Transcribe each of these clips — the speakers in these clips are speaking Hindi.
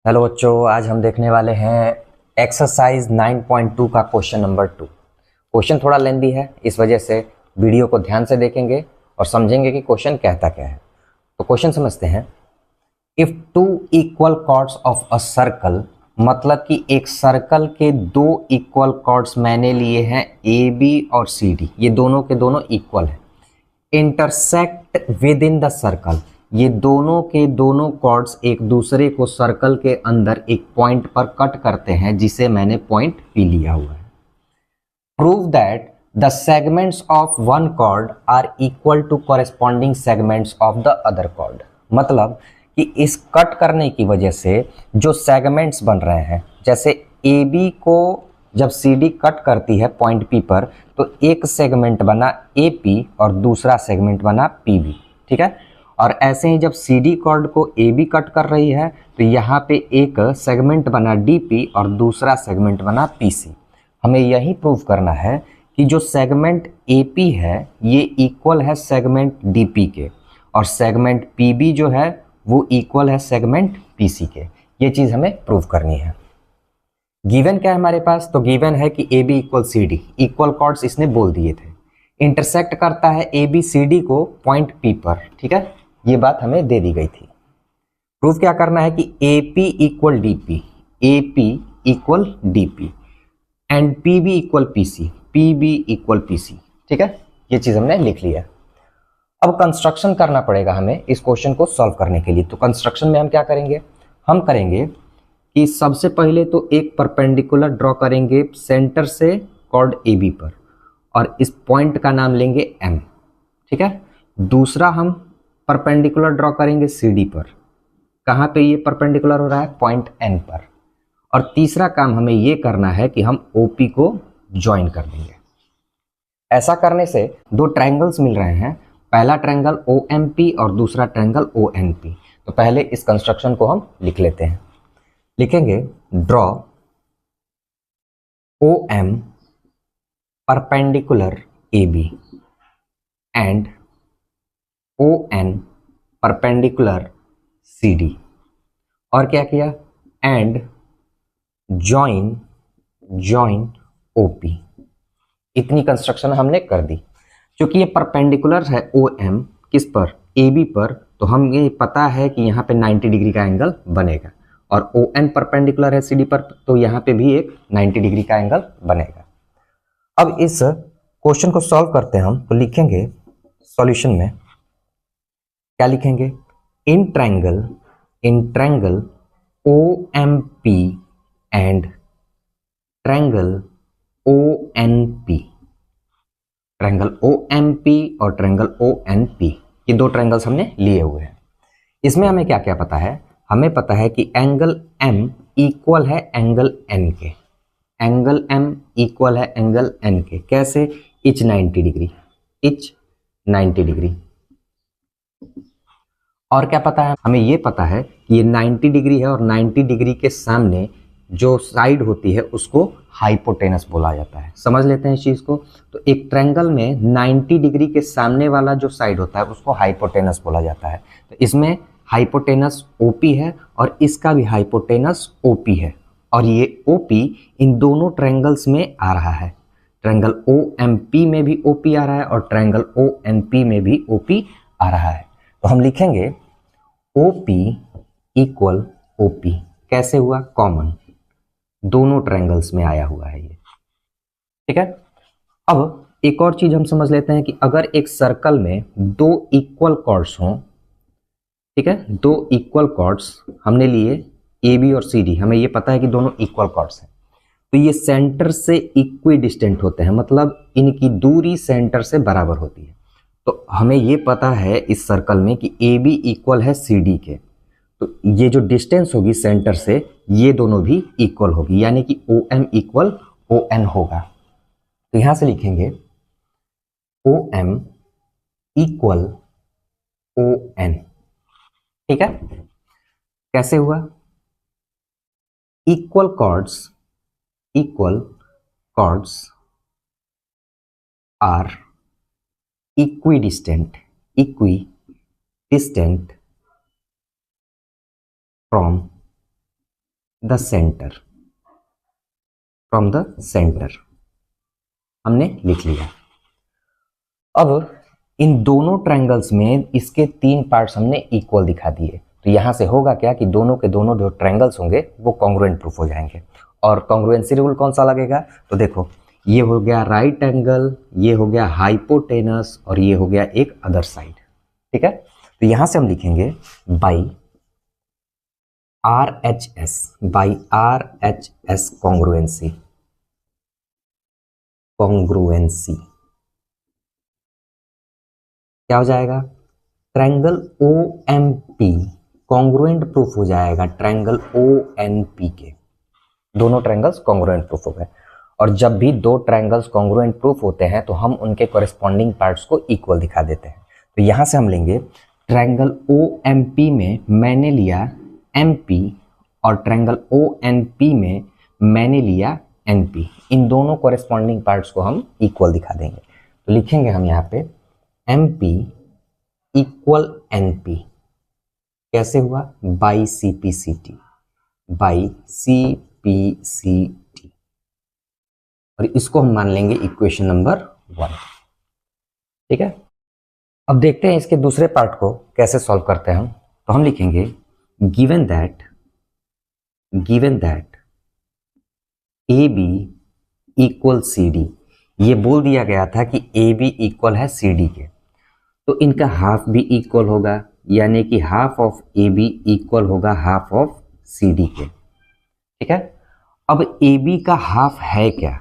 हेलो बच्चों, आज हम देखने वाले हैं एक्सरसाइज 9.2 का क्वेश्चन नंबर 2। क्वेश्चन थोड़ा लेंदी है, इस वजह से वीडियो को ध्यान से देखेंगे और समझेंगे कि क्वेश्चन कहता क्या है। तो क्वेश्चन समझते हैं। If two equal chords of a circle, मतलब कि एक सर्कल के दो इक्वल कॉर्ड्स मैंने लिए हैं ए बी और सी डी, ये दोनों के दोनों इक्वल है। Intersect with in the circle, ये दोनों के दोनों कॉर्ड्स एक दूसरे को सर्कल के अंदर एक पॉइंट पर कट करते हैं, जिसे मैंने पॉइंट पी लिया हुआ है। Prove that the segments of one chord are equal to corresponding segments of the other chord, मतलब कि इस कट करने की वजह से जो सेगमेंट्स बन रहे हैं, जैसे ए बी को जब सी डी कट करती है पॉइंट पी पर, तो एक सेगमेंट बना ए पी और दूसरा सेगमेंट बना पी बी, ठीक है। और ऐसे ही जब सी डी कॉर्ड को ए बी कट कर रही है तो यहाँ पे एक सेगमेंट बना डी पी और दूसरा सेगमेंट बना पी सी। हमें यही प्रूव करना है कि जो सेगमेंट ए पी है ये इक्वल है सेगमेंट डी पी के, और सेगमेंट पी बी जो है वो इक्वल है सेगमेंट पी सी के। ये चीज़ हमें प्रूव करनी है। गिवन क्या है हमारे पास? तो गिवन है कि A B equal C D, equal chords इसने बोल दिए थे। इंटरसेक्ट करता है ए बी सी डी को पॉइंट पी पर, ठीक है, ये बात हमें दे दी गई थी। प्रूफ क्या करना है कि A P equal D P, A P equal D P and P B equal P C, P B equal P C, ठीक है। ये चीज़ हमने लिख लिया। अब कंस्ट्रक्शन करना पड़ेगा हमें इस क्वेश्चन को सॉल्व करने के लिए। तो कंस्ट्रक्शन में हम क्या करेंगे? हम करेंगे कि सबसे पहले तो एक परपेंडिकुलर ड्रॉ करेंगे सेंटर से कॉर्ड ए बी पर, और इस पॉइंट का नाम लेंगे एम, ठीक है। दूसरा हम परपेंडिकुलर ड्रॉ करेंगे सी डी पर, कहाँ पे ये परपेंडिकुलर हो रहा है? पॉइंट एन पर। और तीसरा काम हमें ये करना है कि हम ओ पी को ज्वाइन कर देंगे। ऐसा करने से दो ट्रायंगल्स मिल रहे हैं, पहला ट्रायंगल ओ एम पी और दूसरा ट्रायंगल ओ एन पी। तो पहले इस कंस्ट्रक्शन को हम लिख लेते हैं। लिखेंगे draw O M perpendicular A B and O N perpendicular C D, और क्या किया? And join join O P. इतनी कंस्ट्रक्शन हमने कर दी। क्योंकि ये परपेंडिकुलर है ओ एम किस पर? ए बी पर, तो हम ये पता है कि यहाँ पे 90 डिग्री का एंगल बनेगा, और ओ एन परपेंडिकुलर है सी डी पर, तो यहाँ पे भी एक 90 डिग्री का एंगल बनेगा। अब इस क्वेश्चन को सॉल्व करते हैं हम, तो लिखेंगे सॉल्यूशन में क्या लिखेंगे? In triangle O M P and triangle O N P, triangle O M P और ट्रायंगल ओ एन पी, ये दो ट्रायंगल्स हमने लिए हुए हैं। इसमें हमें क्या क्या पता है? हमें पता है कि एंगल एम इक्वल है एंगल एन के, एंगल एम इक्वल है एंगल एन के। कैसे? Etch 90 degree, etch 90 degree. और क्या पता है? हमें ये पता है कि ये 90 डिग्री है, और 90 डिग्री के सामने जो साइड होती है उसको हाइपोटेनस बोला जाता है। समझ लेते हैं इस चीज को। तो एक ट्रायंगल में 90 डिग्री के सामने वाला जो साइड होता है उसको हाइपोटेनस बोला जाता है। तो इसमें हाइपोटेनस ओपी है और इसका भी हाइपोटेनस ओपी है, और ये ओपी इन दोनों ट्रायंगल्स में आ रहा है। ट्रायंगल ओ एम पी में भी ओपी आ रहा है और ट्रायंगल ओ एन पी में भी ओपी आ रहा है। तो हम लिखेंगे OP इक्वल OP। कैसे हुआ? कॉमन, दोनों ट्रायंगल्स में आया हुआ है ये, ठीक है। अब एक और चीज हम समझ लेते हैं कि अगर एक सर्कल में दो इक्वल कॉर्ड्स हों, ठीक है, दो इक्वल कॉर्ड्स हमने लिए ए बी और सी डी, हमें ये पता है कि दोनों इक्वल कॉर्ड्स हैं, तो ये सेंटर से इक्वी डिस्टेंट होते हैं, मतलब इनकी दूरी सेंटर से बराबर होती है। तो हमें ये पता है इस सर्कल में कि ए बी इक्वल है सी डी के, तो ये जो डिस्टेंस होगी सेंटर से, ये दोनों भी इक्वल होगी, यानी कि O M equal O N होगा। तो यहां से लिखेंगे O M equal O N, ठीक है। कैसे हुआ? Equal chords are equidistant from the centre, from the centre हमने लिख लिया। अब इन दोनों ट्रायंगल्स में इसके 3 पार्ट्स हमने इक्वल दिखा दिए, तो यहां से होगा क्या कि दोनों के दोनों जो ट्रायंगल्स होंगे वो कॉन्ग्रुएंट प्रूफ हो जाएंगे। और कॉन्ग्रुएंसी रूल कौन सा लगेगा, तो देखो ये हो गया राइट एंगल, ये हो गया हाइपोटेनस और ये हो गया एक अदर साइड। ठीक है, तो यहां से हम लिखेंगे by RHS, by RHS congruency, congruency क्या हो जाएगा, ट्रायंगल OMP कॉन्ग्रुएंट प्रूफ हो जाएगा ट्रायंगल ONP के। दोनों ट्रायंगल्स कॉन्ग्रुएंट प्रूफ हो गए। और जब भी दो ट्रायंगल्स कॉन्ग्रुएंट प्रूफ होते हैं तो हम उनके कॉरेस्पॉन्डिंग पार्ट्स को इक्वल दिखा देते हैं। तो यहां से हम लेंगे ट्रायंगल OMP में मैंने लिया MP और ट्रायंगल ONP में मैंने लिया NP, इन दोनों कॉरेस्पॉन्डिंग पार्ट्स को हम इक्वल दिखा देंगे। तो लिखेंगे हम यहाँ पे MP इक्वल NP, कैसे हुआ, बाई CPCT, बाई CPCT, और इसको हम मान लेंगे इक्वेशन नंबर 1। ठीक है, अब देखते हैं इसके दूसरे पार्ट को कैसे सॉल्व करते हैं हम। तो हम लिखेंगे given that AB equal CD, ये बोल दिया गया था कि AB इक्वल है CD के, तो इनका हाफ भी इक्वल होगा, यानी कि हाफ ऑफ AB इक्वल होगा हाफ ऑफ CD के। ठीक है, अब AB का हाफ है क्या,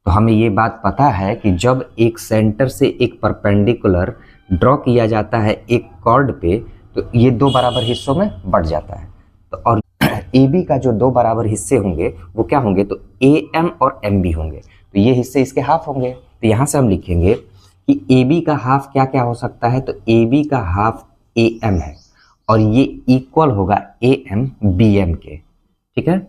तो हमें ये बात पता है कि जब एक सेंटर से एक परपेंडिकुलर ड्रॉ किया जाता है एक कॉर्ड पे, तो ये 2 बराबर हिस्सों में बढ़ जाता है। तो और AB का जो 2 बराबर हिस्से होंगे वो क्या होंगे, तो AM और MB होंगे, तो ये हिस्से इसके हाफ होंगे। तो यहां से हम लिखेंगे कि AB का हाफ क्या क्या हो सकता है, तो AB का हाफ AM है और ये इक्वल होगा AM BM के। ठीक है,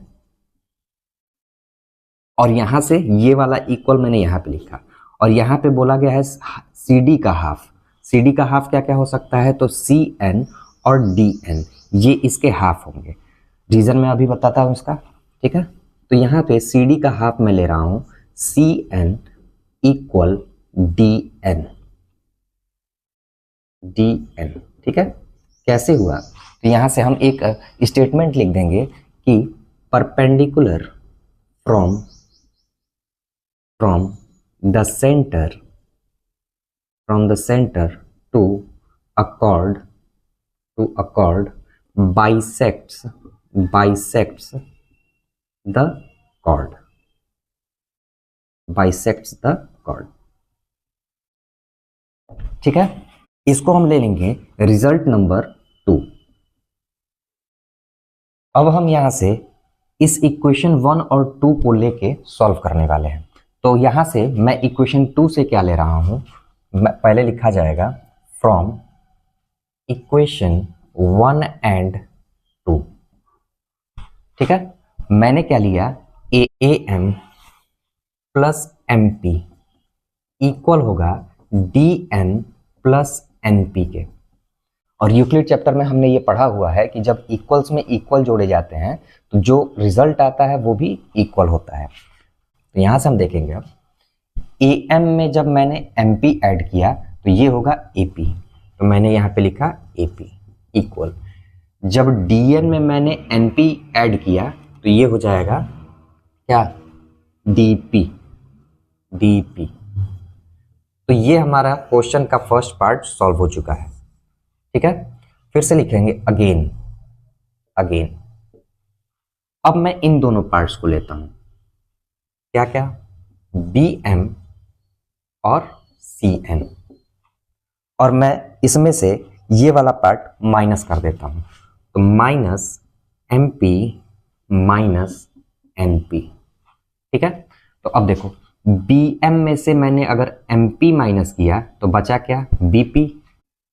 और यहां से ये वाला इक्वल मैंने यहां पे लिखा, और यहां पे बोला गया है CD का हाफ, CD का हाफ क्या क्या हो सकता है, तो CN और DN, ये इसके हाफ होंगे। रीजन मैं अभी बताता हूं इसका। ठीक है, तो यहां पे CD का हाफ मैं ले रहा हूं CN इक्वल DN। ठीक है, कैसे हुआ, तो यहां से हम एक स्टेटमेंट लिख देंगे कि perpendicular from the centre to a chord bisects the chord, ठीक है, इसको हम ले लेंगे रिजल्ट नंबर 2। अब हम यहां से इस इक्वेशन 1 और 2 को लेके सॉल्व करने वाले हैं। तो यहां से मैं इक्वेशन 2 से क्या ले रहा हूं, पहले लिखा जाएगा फ्रॉम इक्वेशन 1 एंड 2। ठीक है, मैंने क्या लिया, AM प्लस MP इक्वल होगा DN प्लस NP के। और यूक्लिड चैप्टर में हमने ये पढ़ा हुआ है कि जब इक्वल्स में इक्वल जोड़े जाते हैं तो जो रिजल्ट आता है वो भी इक्वल होता है। तो यहां से हम देखेंगे अब AM में जब मैंने MP ऐड किया तो ये होगा AP, तो मैंने यहाँ पे लिखा AP इक्वल। जब DN में मैंने NP ऐड किया तो ये हो जाएगा क्या, DP। तो ये हमारा क्वेश्चन का फर्स्ट पार्ट सॉल्व हो चुका है। ठीक है, फिर से लिखेंगे अगेन। अब मैं इन दोनों पार्ट्स को लेता हूं, क्या क्या, BM और CN, और मैं इसमें से ये वाला पार्ट माइनस कर देता हूं, तो माइनस MP माइनस NP। ठीक है, तो अब देखो BM में से मैंने अगर MP माइनस किया तो बचा क्या, BP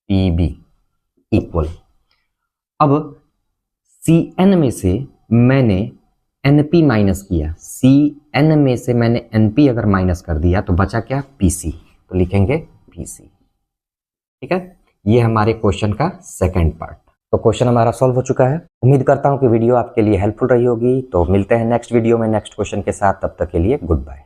PB इक्वल। अब CN में से मैंने NP माइनस किया, CN में से मैंने NP अगर माइनस कर दिया तो बचा क्या, PC, तो लिखेंगे PC। ठीक है, ये हमारे क्वेश्चन का सेकंड पार्ट। तो क्वेश्चन हमारा सॉल्व हो चुका है। उम्मीद करता हूँ कि वीडियो आपके लिए हेल्पफुल रही होगी। तो मिलते हैं नेक्स्ट वीडियो में नेक्स्ट क्वेश्चन के साथ। तब तक के लिए गुड बाय।